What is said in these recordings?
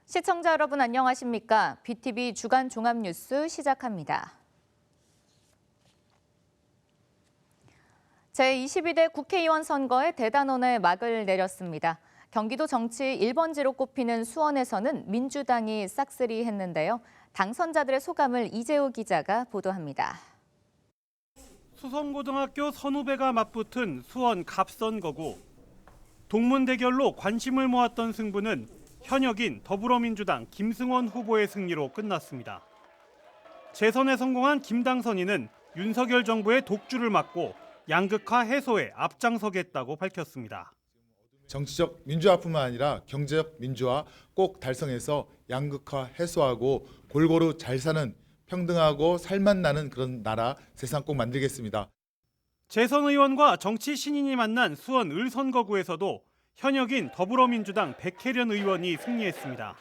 시청자 여러분 안녕하십니까? BTV 주간 종합뉴스 시작합니다. 제22대 국회의원 선거에 대단원의 막을 내렸습니다. 경기도 정치 1번지로 꼽히는 수원에서는 민주당이 싹쓸이했는데요. 당선자들의 소감을 이재우 기자가 보도합니다. 수성고등학교 선후배가 맞붙은 수원 갑선거구. 동문대결로 관심을 모았던 승부는 현역인 더불어민주당 김승원 후보의 승리로 끝났습니다. 재선에 성공한 김당선인은 윤석열 정부의 독주를 막고 양극화 해소에 앞장서겠다고 밝혔습니다. 정치적 민주화뿐만 아니라 경제적 민주화 꼭 달성해서 양극화 해소하고 골고루 잘 사는 평등하고 살맛 나는 그런 나라 세상 꼭 만들겠습니다. 재선 의원과 정치 신인이 만난 수원 을선거구에서도 현역인 더불어민주당 백혜련 의원이 승리했습니다.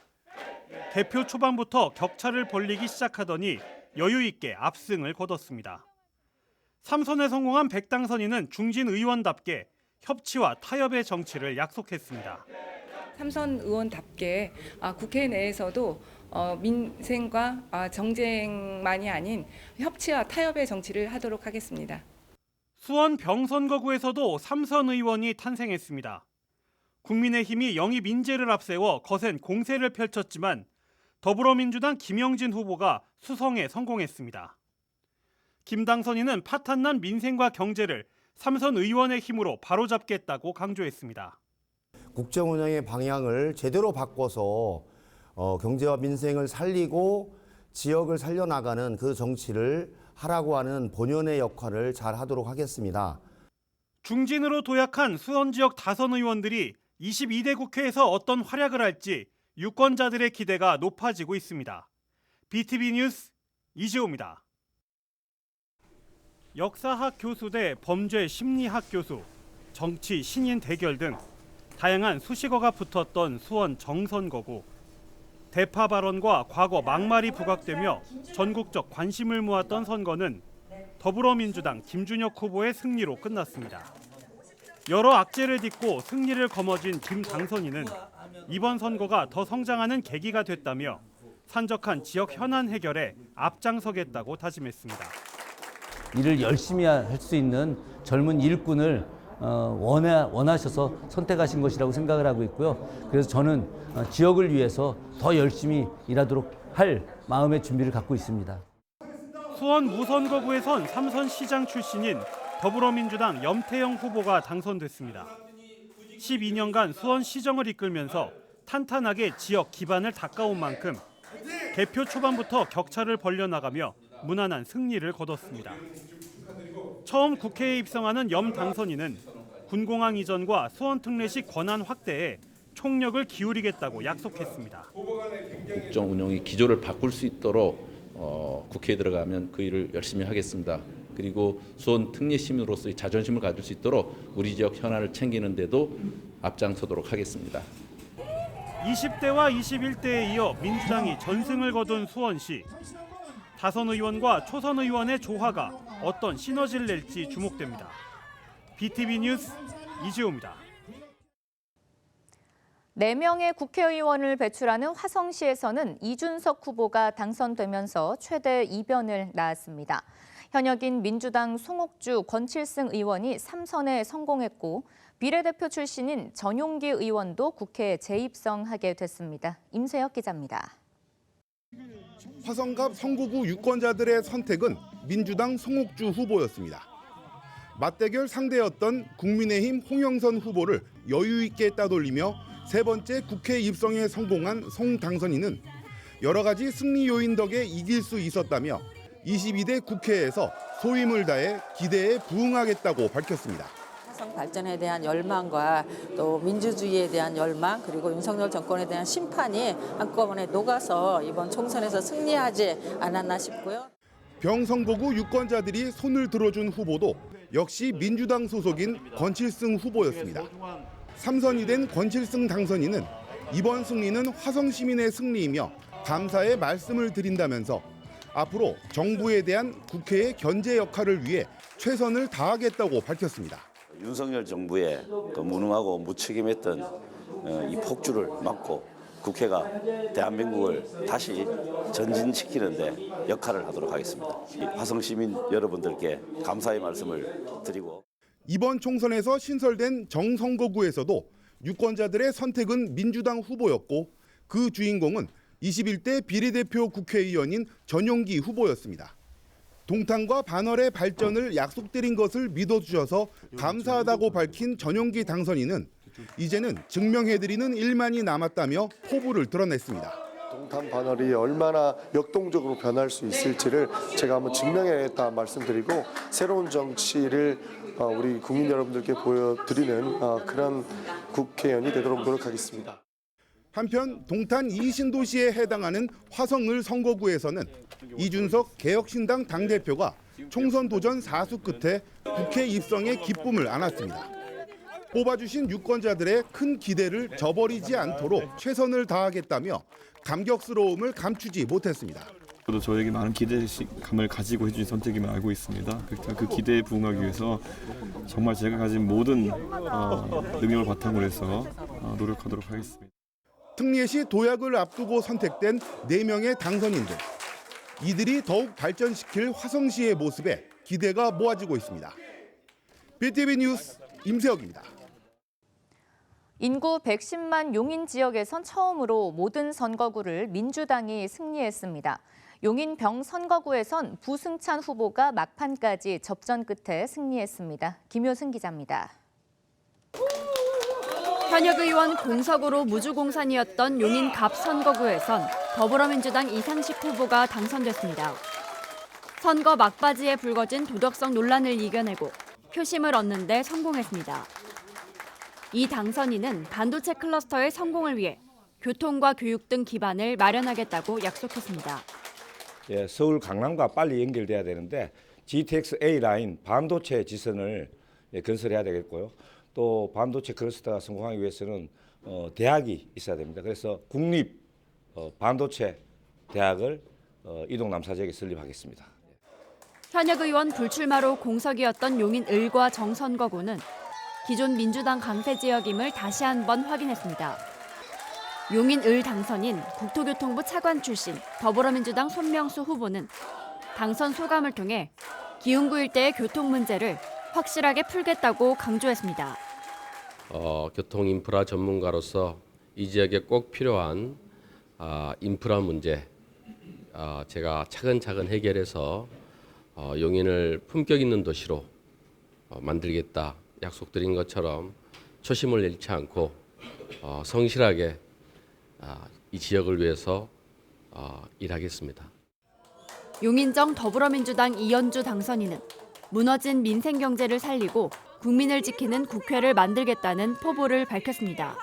개표 초반부터 격차를 벌리기 시작하더니 여유 있게 압승을 거뒀습니다. 3선에 성공한 백당선인은 중진 의원답게 협치와 타협의 정치를 약속했습니다. 3선 의원답게 국회 내에서도 민생과 정쟁만이 아닌 협치와 타협의 정치를 하도록 하겠습니다. 수원 병선거구에서도 3선 의원이 탄생했습니다. 국민의힘이 영입 인재를 앞세워 거센 공세를 펼쳤지만 더불어민주당 김영진 후보가 수성에 성공했습니다. 김당선인은 파탄난 민생과 경제를 3선 의원의 힘으로 바로잡겠다고 강조했습니다. 국정 운영의 방향을 제대로 바꿔서 경제와 민생을 살리고 지역을 살려나가는 그 정치를 하라고 하는 본연의 역할을 잘 하도록 하겠습니다. 중진으로 도약한 수원 지역 다선 의원들이 22대 국회에서 어떤 활약을 할지 유권자들의 기대가 높아지고 있습니다. BTV 뉴스 이재호입니다. 역사학 교수 대 범죄 심리학 교수, 정치 신인 대결 등 다양한 수식어가 붙었던 수원 정선거구. 대파 발언과 과거 막말이 부각되며 전국적 관심을 모았던 선거는 더불어민주당 김준혁 후보의 승리로 끝났습니다. 여러 악재를 딛고 승리를 거머쥔 김당선인은 이번 선거가 더 성장하는 계기가 됐다며 산적한 지역 현안 해결에 앞장서겠다고 다짐했습니다. 일을 열심히 할 수 있는 젊은 일꾼을 원하셔서 선택하신 것이라고 생각을 하고 있고요. 그래서 저는 지역을 위해서 더 열심히 일하도록 할 마음의 준비를 갖고 있습니다. 수원 무선거구에선 3선 시장 출신인 더불어민주당 염태영 후보가 당선됐습니다. 12년간 수원 시정을 이끌면서 탄탄하게 지역 기반을 닦아온 만큼 개표 초반부터 격차를 벌려나가며 무난한 승리를 거뒀습니다. 처음 국회에 입성하는 염 당선인은 군공항 이전과 수원 특례식 권한 확대에 총력을 기울이겠다고 약속했습니다. 국정 운영의 기조를 바꿀 수 있도록 국회에 들어가면 그 일을 열심히 하겠습니다. 그리고 수원 특례 시민으로서의 자존심을 가질 수 있도록 우리 지역 현안을 챙기는 데도 앞장서도록 하겠습니다. 20대와 21대에 이어 민주당이 전승을 거둔 수원시. 다선 의원과 초선 의원의 조화가 어떤 시너지를 낼지 주목됩니다. BTV 뉴스 이재호입니다. 4명의 국회의원을 배출하는 화성시에서는 이준석 후보가 당선되면서 최대 이변을 낳았습니다. 현역인 민주당 송옥주 권칠승 의원이 3선에 성공했고 비례대표 출신인 전용기 의원도 국회에 재입성하게 됐습니다. 임세혁 기자입니다. 화성갑 선거구 유권자들의 선택은 민주당 송옥주 후보였습니다. 맞대결 상대였던 국민의힘 홍영선 후보를 여유 있게 따돌리며 세 번째 국회 입성에 성공한 송 당선인은 여러 가지 승리 요인 덕에 이길 수 있었다며 22대 국회에서 소임을 다해 기대에 부응하겠다고 밝혔습니다. 화성 발전에 대한 열망과 또 민주주의에 대한 열망 그리고 윤석열 정권에 대한 심판이 한꺼번에 녹아서 이번 총선에서 승리하지 않았나 싶고요. 병선거구 유권자들이 손을 들어준 후보도 역시 민주당 소속인 권칠승 후보였습니다. 3선이 된 권칠승 당선인은 이번 승리는 화성 시민의 승리이며 감사의 말씀을 드린다면서 앞으로 정부에 대한 국회의 견제 역할을 위해 최선을 다하겠다고 밝혔습니다. 윤석열 정부의 그 무능하고 무책임했던 이 폭주를 막고 국회가 대한민국을 다시 전진시키는데 역할을 하도록 하겠습니다. 화성 시민 여러분들께 감사의 말씀을 드리고 이번 총선에서 신설된 정선거구에서도 유권자들의 선택은 민주당 후보였고 그 주인공은 21대 비례대표 국회의원인 전용기 후보였습니다. 동탄과 반월의 발전을 약속드린 것을 믿어주셔서 감사하다고 밝힌 전용기 당선인은 이제는 증명해드리는 일만이 남았다며 포부를 드러냈습니다. 동탄 반월이 얼마나 역동적으로 변할 수 있을지를 제가 한번 증명해야겠다 말씀드리고 새로운 정치를 우리 국민 여러분들께 보여드리는 그런 국회의원이 되도록 노력하겠습니다. 한편 동탄 이신도시에 해당하는 화성을 선거구에서는 이준석 개혁신당 당대표가 총선 도전 4수 끝에 국회 입성의 기쁨을 안았습니다. 뽑아주신 유권자들의 큰 기대를 저버리지 않도록 최선을 다하겠다며 감격스러움을 감추지 못했습니다. 저도 저에게 많은 기대감을 가지고 해주신 선택임을 알고 있습니다. 그 기대에 부응하기 위해서 정말 제가 가진 모든 능력을 바탕으로 해서 노력하도록 하겠습니다. 특례시 도약을 앞두고 선택된 4명의 당선인들. 이들이 더욱 발전시킬 화성시의 모습에 기대가 모아지고 있습니다. BTV 뉴스 임세혁입니다. 인구 110만 용인 지역에선 처음으로 모든 선거구를 민주당이 승리했습니다. 용인 병 선거구에선 부승찬 후보가 막판까지 접전 끝에 승리했습니다. 김효승 기자입니다. 현역 의원 공석으로 무주공산이었던 용인 갑 선거구에선 더불어민주당 이상식 후보가 당선됐습니다. 선거 막바지에 불거진 도덕성 논란을 이겨내고 표심을 얻는 데 성공했습니다. 이 당선인은 반도체 클러스터의 성공을 위해 교통과 교육 등 기반을 마련하겠다고 약속했습니다. 서울 강남과 빨리 연결돼야 되는데 GTX A 라인 반도체 지선을 건설해야 되겠고요. 또 반도체 클러스터가 성공하기 위해서는 대학이 있어야 됩니다. 그래서 국립 반도체 대학을 이동 남사 지역에 설립하겠습니다. 현역 의원 불출마로 공석이었던 용인 을과 정 선거구는 기존 민주당 강세 지역임을 다시 한번 확인했습니다. 용인 을 당선인 국토교통부 차관 출신 더불어민주당 손명수 후보는 당선 소감을 통해 기흥구 일대의 교통 문제를 확실하게 풀겠다고 강조했습니다. 교통 인프라 전문가로서 이 지역에 꼭 필요한 인프라 문제 제가 차근차근 해결해서 용인을 품격 있는 도시로 만들겠다 약속드린 것처럼 초심을 잃지 않고 성실하게 이 지역을 위해서 일하겠습니다. 용인정 더불어민주당 이현주 당선인은 무너진 민생 경제를 살리고 국민을 지키는 국회를 만들겠다는 포부를 밝혔습니다.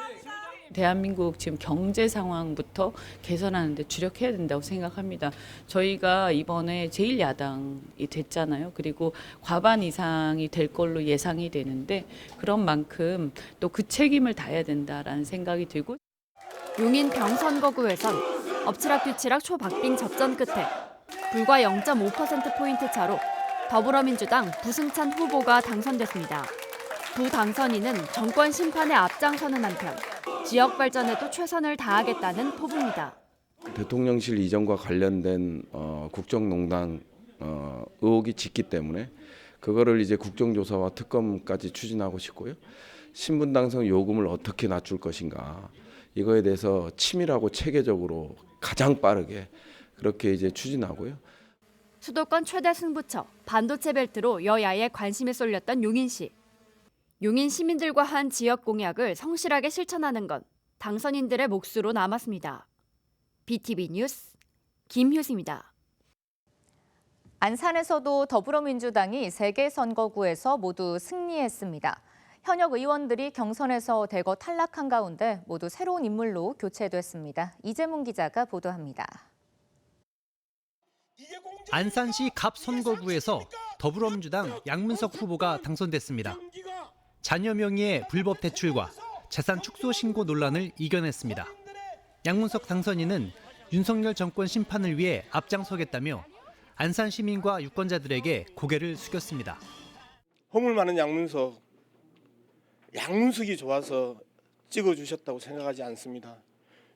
대한민국 지금 경제 상황부터 개선하는 데 주력해야 된다고 생각합니다. 저희가 이번에 제1야당이 됐잖아요. 그리고 과반 이상이 될 걸로 예상이 되는데 그런 만큼 또 그 책임을 다해야 된다라는 생각이 들고 용인 병선거구에선 엎치락뒤치락 초박빙 접전 끝에 불과 0.5%포인트 차로 더불어민주당 부승찬 후보가 당선됐습니다. 부 당선인은 정권 심판에 앞장서는 한편 지역 발전에도 최선을 다하겠다는 포부입니다. 대통령실 이전과 관련된 국정농단 의혹이 짙기 때문에 그거를 이제 국정조사와 특검까지 추진하고 싶고요. 신분 당선 요금을 어떻게 낮출 것인가 이거에 대해서 치밀하고 체계적으로 가장 빠르게 그렇게 이제 추진하고요. 수도권 최대 승부처 반도체 벨트로 여야의 관심이 쏠렸던 용인시. 용인 시민들과 한 지역 공약을 성실하게 실천하는 건 당선인들의 몫으로 남았습니다. BTV 뉴스 김효승입니다. 안산에서도 더불어민주당이 3개 선거구에서 모두 승리했습니다. 현역 의원들이 경선에서 대거 탈락한 가운데 모두 새로운 인물로 교체됐습니다. 이재문 기자가 보도합니다. 안산시 갑 선거구에서 더불어민주당 양문석 후보가 당선됐습니다. 자녀 명의의 불법 대출과 재산 축소 신고 논란을 이겨냈습니다. 양문석 당선인은 윤석열 정권 심판을 위해 앞장서겠다며 안산 시민과 유권자들에게 고개를 숙였습니다. 허물 많은 양문석이 좋아서 찍어주셨다고 생각하지 않습니다.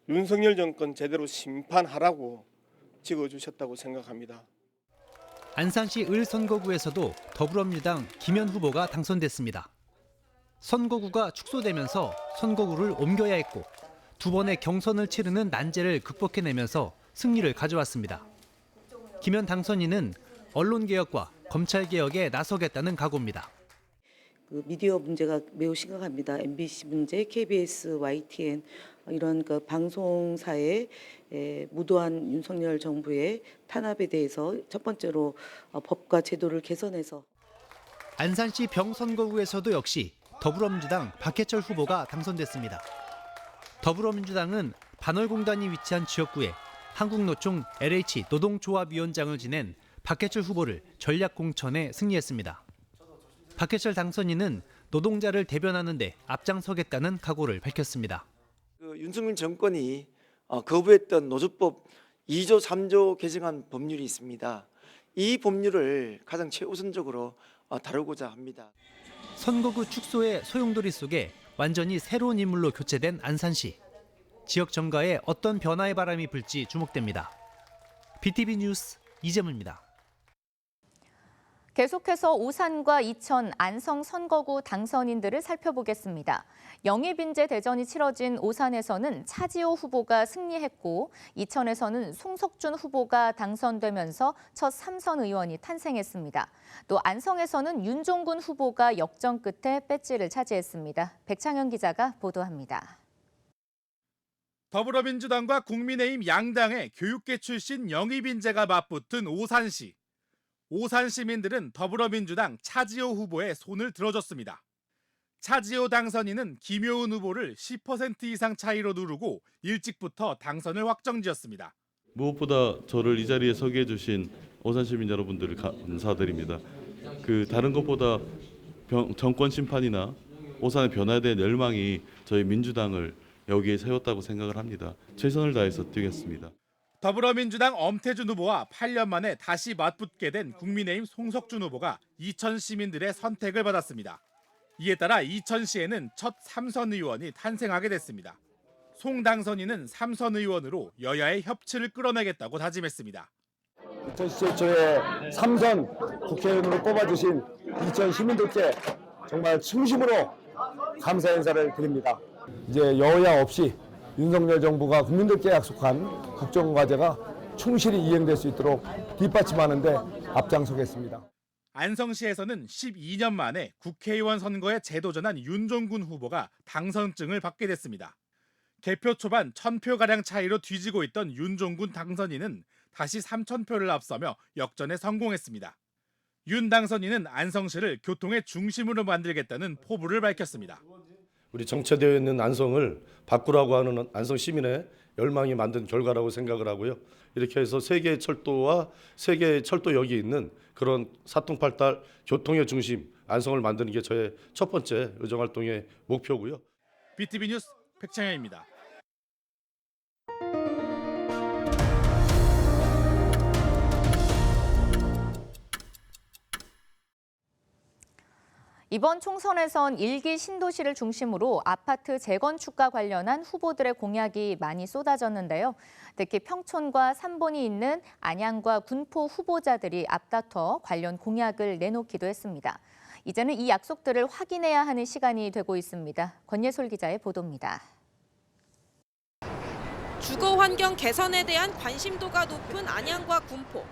윤석열 정권 제대로 심판하라고 찍어주셨다고 생각합니다. 안산시 을 선거구에서도 더불어민주당 김현 후보가 당선됐습니다. 선거구가 축소되면서 선거구를 옮겨야 했고 두 번의 경선을 치르는 난제를 극복해내면서 승리를 가져왔습니다. 김현 당선인은 언론개혁과 검찰개혁에 나서겠다는 각오입니다. 그 미디어 문제가 매우 심각합니다. MBC 문제, KBS, YTN 이런 그 방송사의 무도한 윤석열 정부의 탄압에 대해서 첫 번째로 법과 제도를 개선해서 안산시 병선거구에서도 역시 더불어민주당 박해철 후보가 당선됐습니다. 더불어민주당은 반월공단이 위치한 지역구에 한국노총 LH 노동조합위원장을 지낸 박해철 후보를 전략공천에 승리했습니다. 박해철 당선인은 노동자를 대변하는 데 앞장서겠다는 각오를 밝혔습니다. 윤석열 정권이 거부했던 노조법 2조 3조 개정안 법률이 있습니다. 이 법률을 가장 최우선적으로 다루고자 합니다. 선거구 축소의 소용돌이 속에 완전히 새로운 인물로 교체된 안산시. 지역 정가에 어떤 변화의 바람이 불지 주목됩니다. BTV 뉴스 이재문입니다. 계속해서 오산과 이천, 안성 선거구 당선인들을 살펴보겠습니다. 영입인재 대전이 치러진 오산에서는 차지호 후보가 승리했고 이천에서는 송석준 후보가 당선되면서 첫 삼선 의원이 탄생했습니다. 또 안성에서는 윤종군 후보가 역전 끝에 배지를 차지했습니다. 백창현 기자가 보도합니다. 더불어민주당과 국민의힘 양당의 교육계 출신 영입인재가 맞붙은 오산시. 오산 시민들은 더불어민주당 차지호 후보의 손을 들어줬습니다. 차지호 당선인은 김효은 후보를 10% 이상 차이로 누르고 일찍부터 당선을 확정지었습니다. 무엇보다 저를 이 자리에 서게 해주신 오산 시민 여러분들을 감사드립니다. 다른 것보다 정권 심판이나 오산의 변화에 대한 열망이 저희 민주당을 여기에 세웠다고 생각을 합니다. 최선을 다해서 뛰겠습니다. 더불어민주당 엄태준 후보와 8년 만에 다시 맞붙게 된 국민의힘 송석준 후보가 이천 시민들의 선택을 받았습니다. 이에 따라 이천시에는 첫 삼선 의원이 탄생하게 됐습니다. 송 당선인은 삼선 의원으로 여야의 협치를 끌어내겠다고 다짐했습니다. 이천시 최초의 삼선 국회의원으로 뽑아주신 이천 시민들께 정말 진심으로 감사 인사를 드립니다. 이제 여야 없이 윤석열 정부가 국민들께 약속한 국정과제가 충실히 이행될 수 있도록 뒷받침하는 데 앞장서겠습니다. 안성시에서는 12년 만에 국회의원 선거에 재도전한 윤종군 후보가 당선증을 받게 됐습니다. 개표 초반 1000표가량 차이로 뒤지고 있던 윤종군 당선인은 다시 3000표를 앞서며 역전에 성공했습니다. 윤 당선인은 안성시를 교통의 중심으로 만들겠다는 포부를 밝혔습니다. 우리 정체되어 있는 안성을 바꾸라고 하는 안성 시민의 열망이 만든 결과라고 생각을 하고요. 이렇게 해서 세계 철도와 세계 철도역이 있는 그런 사통팔달 교통의 중심 안성을 만드는 게 저의 첫 번째 의정활동의 목표고요. BTV 뉴스 백창현입니다. 이번 총선에선 1기 신도시를 중심으로 아파트 재건축과 관련한 후보들의 공약이 많이 쏟아졌는데요. 특히 평촌과 삼본이 있는 안양과 군포 후보자들이 앞다퉈 관련 공약을 내놓기도 했습니다. 이제는 이 약속들을 확인해야 하는 시간이 되고 있습니다. 권예솔 기자의 보도입니다. 주거 환경 개선에 대한 관심도가 높은 안양과 군포.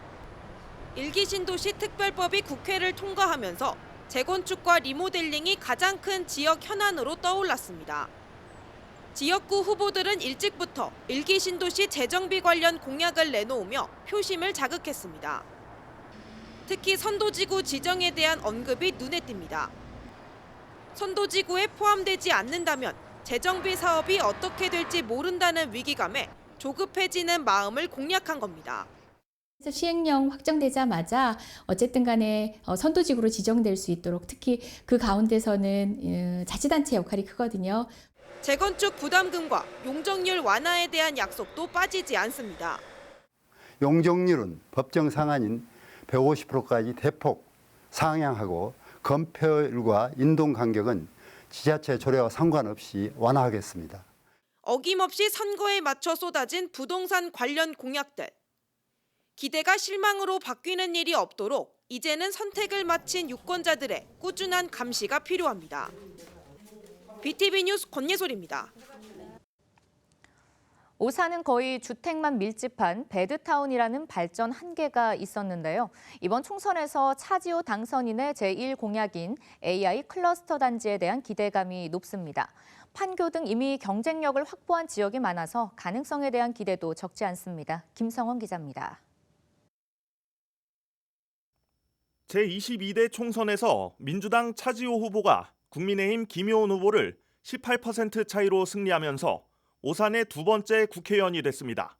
1기 신도시 특별법이 국회를 통과하면서 재건축과 리모델링이 가장 큰 지역 현안으로 떠올랐습니다. 지역구 후보들은 일찍부터 1기 신도시 재정비 관련 공약을 내놓으며 표심을 자극했습니다. 특히 선도지구 지정에 대한 언급이 눈에 띕니다. 선도지구에 포함되지 않는다면 재정비 사업이 어떻게 될지 모른다는 위기감에 조급해지는 마음을 공략한 겁니다. 시행령 확정되자마자 어쨌든 간에 선도지구로 지정될 수 있도록 특히 그 가운데서는 자치단체 역할이 크거든요. 재건축 부담금과 용적률 완화에 대한 약속도 빠지지 않습니다. 용적률은 법정 상한인 150%까지 대폭 상향하고 건폐율과 인동 간격은 지자체 조례와 상관없이 완화하겠습니다. 어김없이 선거에 맞춰 쏟아진 부동산 관련 공약들. 기대가 실망으로 바뀌는 일이 없도록 이제는 선택을 마친 유권자들의 꾸준한 감시가 필요합니다. BTV 뉴스 권예솔입니다. 오산은 거의 주택만 밀집한 배드타운이라는 발전 한계가 있었는데요. 이번 총선에서 차지호 당선인의 제1공약인 AI 클러스터 단지에 대한 기대감이 높습니다. 판교 등 이미 경쟁력을 확보한 지역이 많아서 가능성에 대한 기대도 적지 않습니다. 김성원 기자입니다. 제22대 총선에서 민주당 차지호 후보가 국민의힘 김효은 후보를 18% 차이로 승리하면서 오산의 두 번째 국회의원이 됐습니다.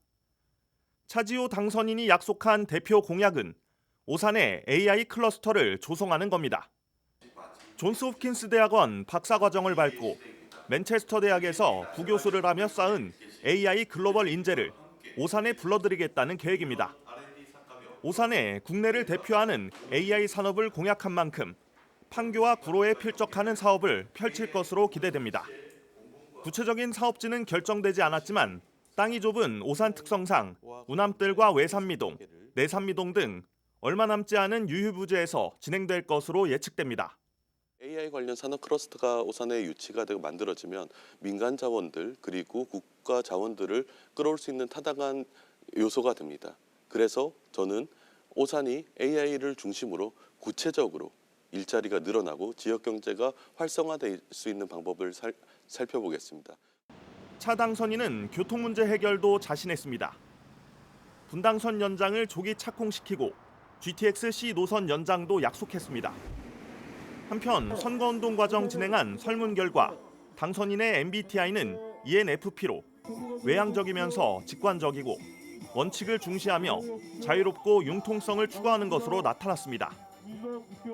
차지호 당선인이 약속한 대표 공약은 오산의 AI 클러스터를 조성하는 겁니다. 존스 홉킨스 대학원 박사과정을 밟고 맨체스터 대학에서 부교수를 하며 쌓은 AI 글로벌 인재를 오산에 불러들이겠다는 계획입니다. 오산에 국내를 대표하는 AI 산업을 공약한 만큼 판교와 구로에 필적하는 사업을 펼칠 것으로 기대됩니다. 구체적인 사업지는 결정되지 않았지만 땅이 좁은 오산 특성상 우남뜰과 외산미동, 내산미동 등 얼마 남지 않은 유휴부지에서 진행될 것으로 예측됩니다. AI 관련 산업 클러스터가 오산에 유치가 되고 만들어지면 민간 자원들 그리고 국가 자원들을 끌어올 수 있는 타당한 요소가 됩니다. 그래서 저는 오산이 AI를 중심으로 구체적으로 일자리가 늘어나고 지역 경제가 활성화될 수 있는 방법을 살펴보겠습니다. 차 당선인은 교통 문제 해결도 자신했습니다. 분당선 연장을 조기 착공시키고 GTX-C 노선 연장도 약속했습니다. 한편 선거운동 과정 진행한 설문 결과 당선인의 MBTI는 ENFP로 외향적이면서 직관적이고 원칙을 중시하며 자유롭고 융통성을 추구하는 것으로 나타났습니다.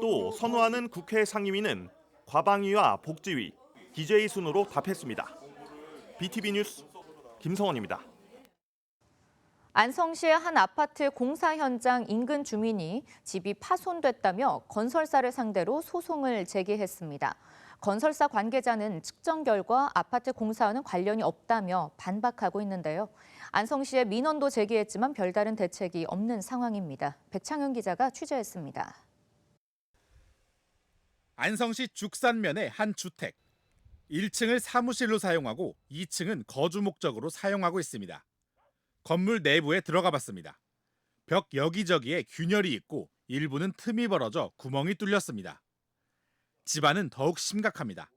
또 선호하는 국회 상임위는 과방위와 복지위, DJ 순으로 답했습니다. BTV 뉴스 김성원입니다. 안성시의 한 아파트 공사 현장 인근 주민이 집이 파손됐다며 건설사를 상대로 소송을 제기했습니다. 건설사 관계자는 측정 결과 아파트 공사와는 관련이 없다며 반박하고 있는데요. 안성시에 민원도 제기했지만 별다른 대책이 없는 상황입니다. 백창현 기자가 취재했습니다. 안성시 죽산면의 한 주택. 1층을 사무실로 사용하고 2층은 거주 목적으로 사용하고 있습니다. 건물 내부에 들어가 봤습니다. 벽 여기저기에 균열이 있고 일부는 틈이 벌어져 구멍이 뚫렸습니다. 집안은 더욱 심각합니다.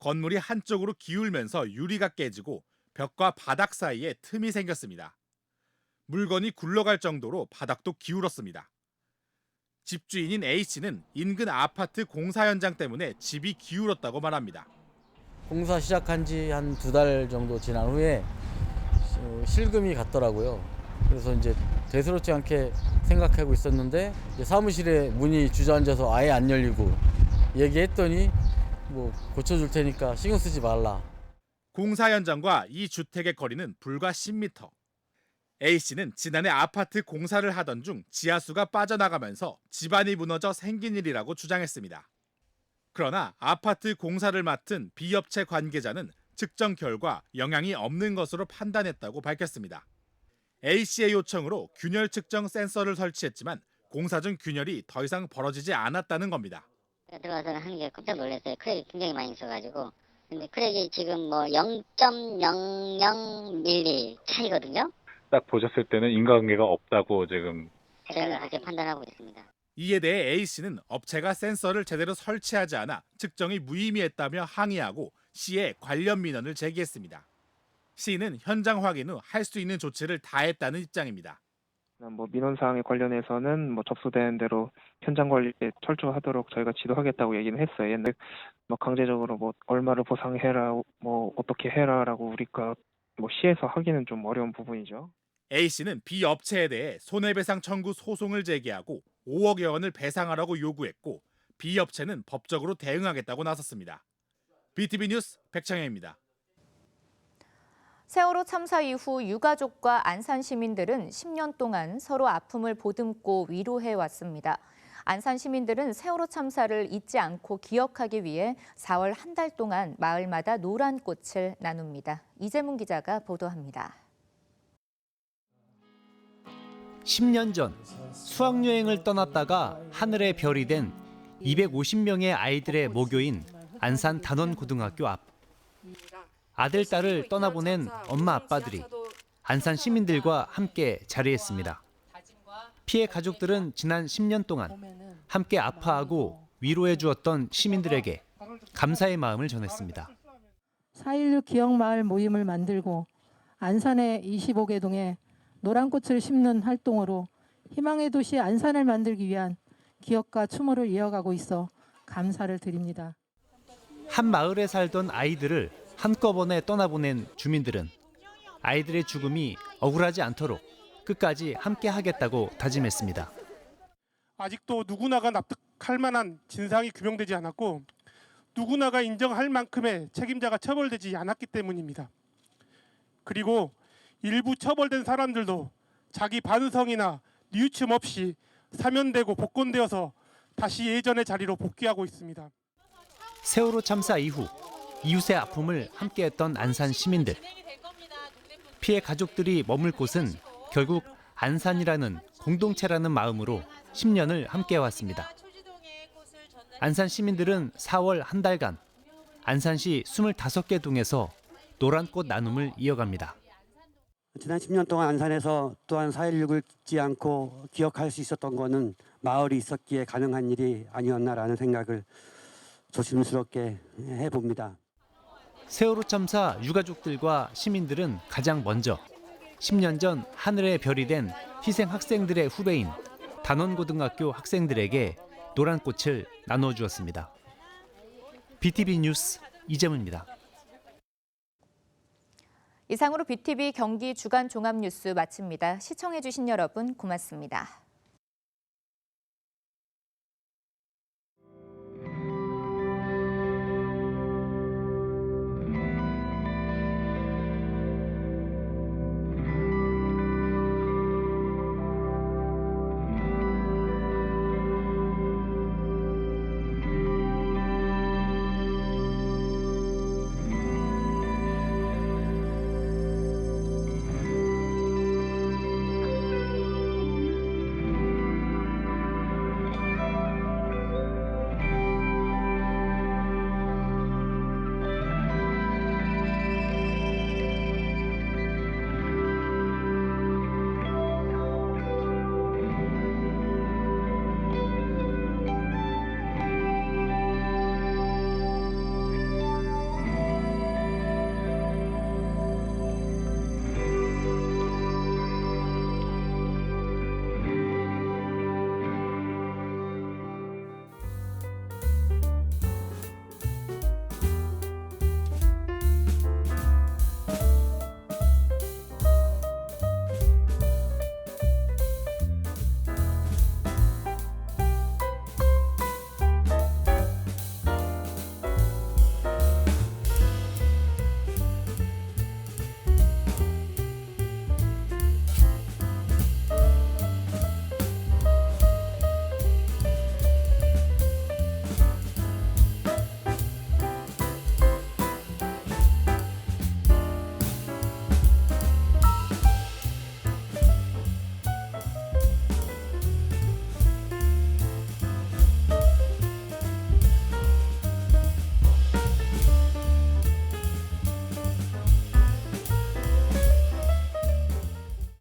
건물이 한쪽으로 기울면서 유리가 깨지고 벽과 바닥 사이에 틈이 생겼습니다. 물건이 굴러갈 정도로 바닥도 기울었습니다. 집주인인 A씨는 인근 아파트 공사 현장 때문에 집이 기울었다고 말합니다. 공사 시작한 지 한 2달 정도 지난 후에 실금이 갔더라고요. 그래서 이제 대수롭지 않게 생각하고 있었는데 사무실에 문이 주저앉아서 아예 안 열리고 얘기했더니 뭐 고쳐줄 테니까 신경 쓰지 말라. 공사 현장과 이 주택의 거리는 불과 10m. A씨는 지난해 아파트 공사를 하던 중 지하수가 빠져나가면서 집안이 무너져 생긴 일이라고 주장했습니다. 그러나 아파트 공사를 맡은 B업체 관계자는 측정 결과 영향이 없는 것으로 판단했다고 밝혔습니다. A씨의 요청으로 균열 측정 센서를 설치했지만 공사 중 균열이 더 이상 벌어지지 않았다는 겁니다. 들어가서 하는 게 깜짝 놀랐어요. 크랙이 굉장히 많이 있어가지고. 근데 크랙이 지금 뭐 0.00mm 차이거든요. 딱 보셨을 때는 인과관계가 없다고 지금 저희가 그렇게 판단하고 있습니다. 이에 대해 A씨는 업체가 센서를 제대로 설치하지 않아 측정이 무의미했다며 항의하고 시에 관련 민원을 제기했습니다. 시는 현장 확인 후 할 수 있는 조치를 다했다는 입장입니다. 뭐 민원 사항에 관련해서는 뭐 접수되는 대로 현장 관리에 철저하도록 저희가 지도하겠다고 얘기는 했어요. 근데 뭐 강제적으로 뭐 얼마를 보상해라, 뭐 어떻게 해라라고 우리가 뭐 시에서 하기는 좀 어려운 부분이죠. A씨는 B업체에 대해 손해배상 청구 소송을 제기하고 5억여 원을 배상하라고 요구했고 B업체는 법적으로 대응하겠다고 나섰습니다. BTV 뉴스 백창현입니다. 세월호 참사 이후 유가족과 안산 시민들은 10년 동안 서로 아픔을 보듬고 위로해 왔습니다. 안산 시민들은 세월호 참사를 잊지 않고 기억하기 위해 4월 한 달 동안 마을마다 노란 꽃을 나눕니다. 이재문 기자가 보도합니다. 10년 전 수학여행을 떠났다가 하늘의 별이 된 250명의 아이들의 모교인 안산 단원고등학교 앞. 아들, 딸을 떠나보낸 엄마, 아빠들이 안산 시민들과 함께 자리했습니다. 피해 가족들은 지난 10년 동안 함께 아파하고 위로해 주었던 시민들에게 감사의 마음을 전했습니다. 4.16 기억마을 모임을 만들고 안산의 25개 동에 노란 꽃을 심는 활동으로 희망의 도시 안산을 만들기 위한 기억과 추모를 이어가고 있어 감사를 드립니다. 한 마을에 살던 아이들을 한꺼번에 떠나보낸 주민들은 아이들의 죽음이 억울하지 않도록 끝까지 함께 하겠다고 다짐했습니다. 아직도 누구나가 납득할 만한 진상이 규명되지 않았고 누구나가 인정할 만큼의 책임자가 처벌되지 않았기 때문입니다. 그리고 일부 처벌된 사람들도 자기 반성이나 뉘우침 없이 사면되고 복권되어서 다시 예전의 자리로 복귀하고 있습니다. 세월호 참사 이후 이웃의 아픔을 함께했던 안산 시민들. 피해 가족들이 머물 곳은 결국 안산이라는 공동체라는 마음으로 10년을 함께해왔습니다. 안산 시민들은 4월 한 달간 안산시 25개 동에서 노란 꽃 나눔을 이어갑니다. 지난 10년 동안 안산에서 또한 4.16을 잊지 않고 기억할 수 있었던 것은 마을이 있었기에 가능한 일이 아니었나라는 생각을 조심스럽게 해봅니다. 세월호 참사 유가족들과 시민들은 가장 먼저 10년 전 하늘의 별이 된 희생 학생들의 후배인 단원고등학교 학생들에게 노란 꽃을 나눠주었습니다. BTV 뉴스 이재문입니다. 이상으로 BTV 경기 주간 종합 뉴스 마칩니다. 시청해주신 여러분 고맙습니다.